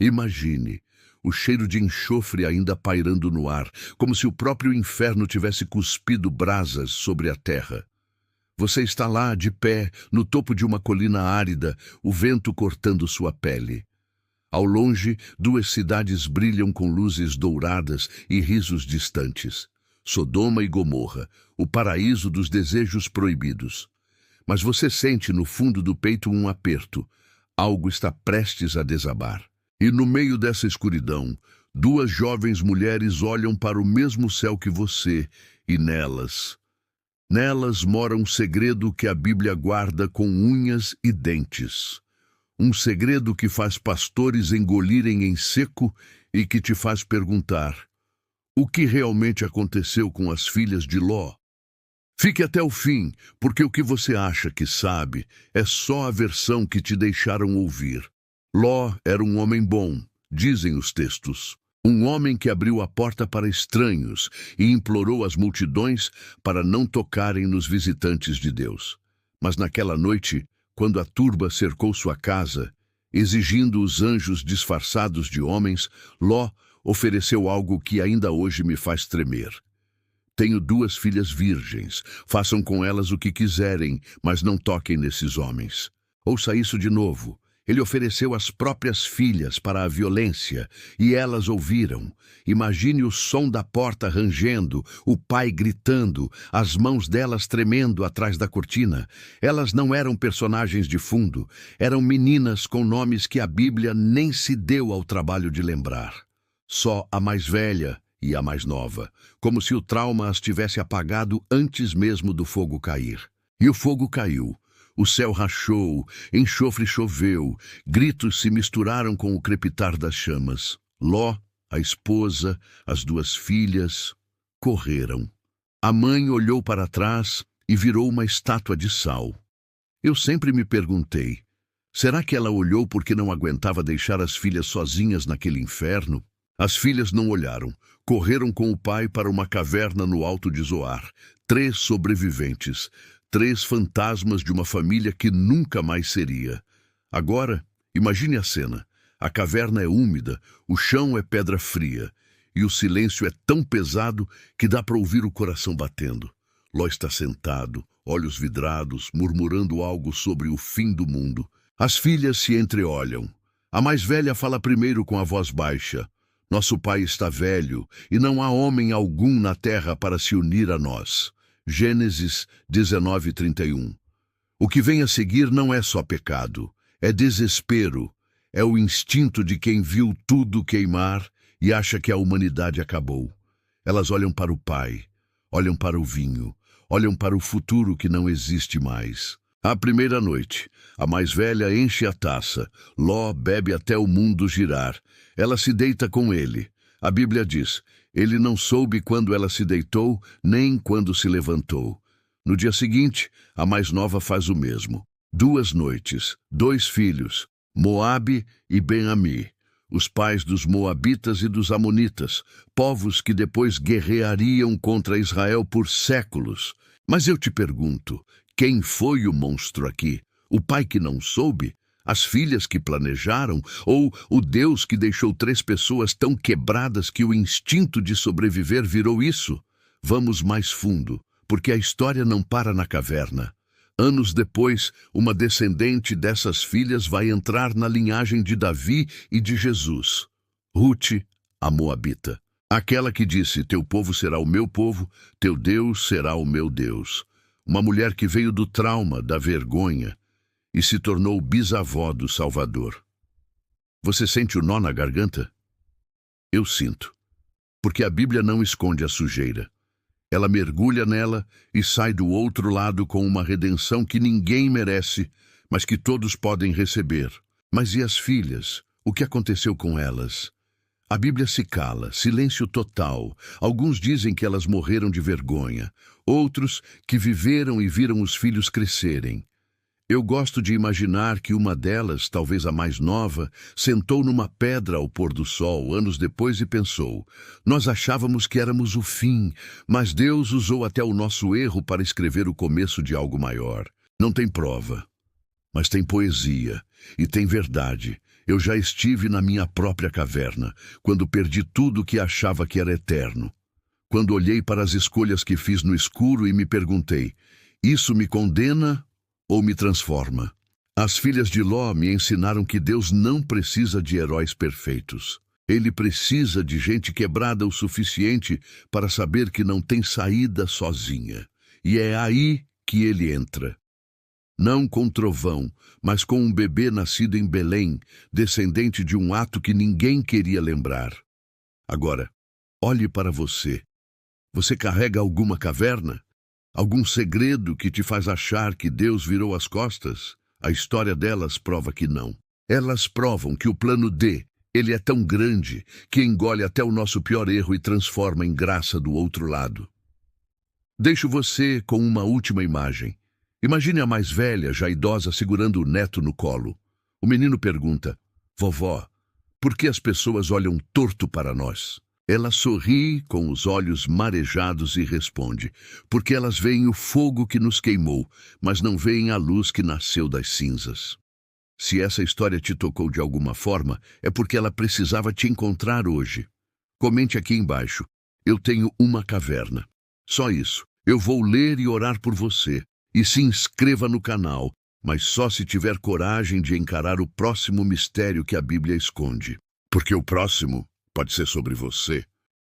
Imagine o cheiro de enxofre ainda pairando no ar, como se o próprio inferno tivesse cuspido brasas sobre a terra. Você está lá, de pé, no topo de uma colina árida, o vento cortando sua pele. Ao longe, duas cidades brilham com luzes douradas e risos distantes. Sodoma e Gomorra, o paraíso dos desejos proibidos. Mas você sente no fundo do peito um aperto. Algo está prestes a desabar. E no meio dessa escuridão, duas jovens mulheres olham para o mesmo céu que você, e nelas mora um segredo que a Bíblia guarda com unhas e dentes. Um segredo que faz pastores engolirem em seco e que te faz perguntar: o que realmente aconteceu com as filhas de Ló? Fique até o fim, porque o que você acha que sabe é só a versão que te deixaram ouvir. Ló era um homem bom, dizem os textos. Um homem que abriu a porta para estranhos e implorou às multidões para não tocarem nos visitantes de Deus. Mas naquela noite, quando a turba cercou sua casa, exigindo os anjos disfarçados de homens, Ló ofereceu algo que ainda hoje me faz tremer. Tenho duas filhas virgens, façam com elas o que quiserem, mas não toquem nesses homens. Ouça isso de novo. Ele ofereceu as próprias filhas para a violência, e elas ouviram. Imagine o som da porta rangendo, o pai gritando, as mãos delas tremendo atrás da cortina. Elas não eram personagens de fundo, eram meninas com nomes que a Bíblia nem se deu ao trabalho de lembrar. Só a mais velha e a mais nova, como se o trauma as tivesse apagado antes mesmo do fogo cair. E o fogo caiu. O céu rachou, enxofre choveu, gritos se misturaram com o crepitar das chamas. Ló, a esposa, as duas filhas, correram. A mãe olhou para trás e virou uma estátua de sal. Eu sempre me perguntei, será que ela olhou porque não aguentava deixar as filhas sozinhas naquele inferno? As filhas não olharam, correram com o pai para uma caverna no alto de Zoar. 3 sobreviventes. 3 fantasmas de uma família que nunca mais seria. Agora, imagine a cena. A caverna é úmida, o chão é pedra fria, e o silêncio é tão pesado que dá para ouvir o coração batendo. Ló está sentado, olhos vidrados, murmurando algo sobre o fim do mundo. As filhas se entreolham. A mais velha fala primeiro com a voz baixa. Nosso pai está velho, e não há homem algum na terra para se unir a nós. Gênesis 19:31. O que vem a seguir não é só pecado, é desespero, é o instinto de quem viu tudo queimar e acha que a humanidade acabou. Elas olham para o pai, olham para o vinho, olham para o futuro que não existe mais. À primeira noite, a mais velha enche a taça, Ló bebe até o mundo girar. Ela se deita com ele. A Bíblia diz: ele não soube quando ela se deitou, nem quando se levantou. No dia seguinte, a mais nova faz o mesmo. 2 noites, 2 filhos, Moabe e Ben-Ami, os pais dos Moabitas e dos Amonitas, povos que depois guerreariam contra Israel por séculos. Mas eu te pergunto, quem foi o monstro aqui? O pai que não soube? As filhas que planejaram? Ou o Deus que deixou 3 pessoas tão quebradas que o instinto de sobreviver virou isso? Vamos mais fundo, porque a história não para na caverna. Anos depois, uma descendente dessas filhas vai entrar na linhagem de Davi e de Jesus. Rute, a Moabita. Aquela que disse, teu povo será o meu povo, teu Deus será o meu Deus. Uma mulher que veio do trauma, da vergonha, e se tornou bisavó do Salvador. Você sente o nó na garganta? Eu sinto, porque a Bíblia não esconde a sujeira. Ela mergulha nela e sai do outro lado com uma redenção que ninguém merece, mas que todos podem receber. Mas e as filhas? O que aconteceu com elas? A Bíblia se cala, silêncio total. Alguns dizem que elas morreram de vergonha, outros que viveram e viram os filhos crescerem. Eu gosto de imaginar que uma delas, talvez a mais nova, sentou numa pedra ao pôr do sol anos depois e pensou: nós achávamos que éramos o fim, mas Deus usou até o nosso erro para escrever o começo de algo maior. Não tem prova, mas tem poesia e tem verdade. Eu já estive na minha própria caverna, quando perdi tudo que achava que era eterno. Quando olhei para as escolhas que fiz no escuro e me perguntei, isso me condena ou me transforma? As filhas de Ló me ensinaram que Deus não precisa de heróis perfeitos. Ele precisa de gente quebrada o suficiente para saber que não tem saída sozinha. E é aí que ele entra. Não com trovão, mas com um bebê nascido em Belém, descendente de um ato que ninguém queria lembrar. Agora, olhe para você. Você carrega alguma caverna? Algum segredo que te faz achar que Deus virou as costas? A história delas prova que não. Elas provam que o plano D, ele é tão grande que engole até o nosso pior erro e transforma em graça do outro lado. Deixo você com uma última imagem. Imagine a mais velha, já idosa, segurando o neto no colo. O menino pergunta, vovó, por que as pessoas olham torto para nós? Ela sorri com os olhos marejados e responde, porque elas veem o fogo que nos queimou, mas não veem a luz que nasceu das cinzas. Se essa história te tocou de alguma forma, é porque ela precisava te encontrar hoje. Comente aqui embaixo, eu tenho uma caverna. Só isso, eu vou ler e orar por você. E se inscreva no canal, mas só se tiver coragem de encarar o próximo mistério que a Bíblia esconde. Porque o próximo pode ser sobre você.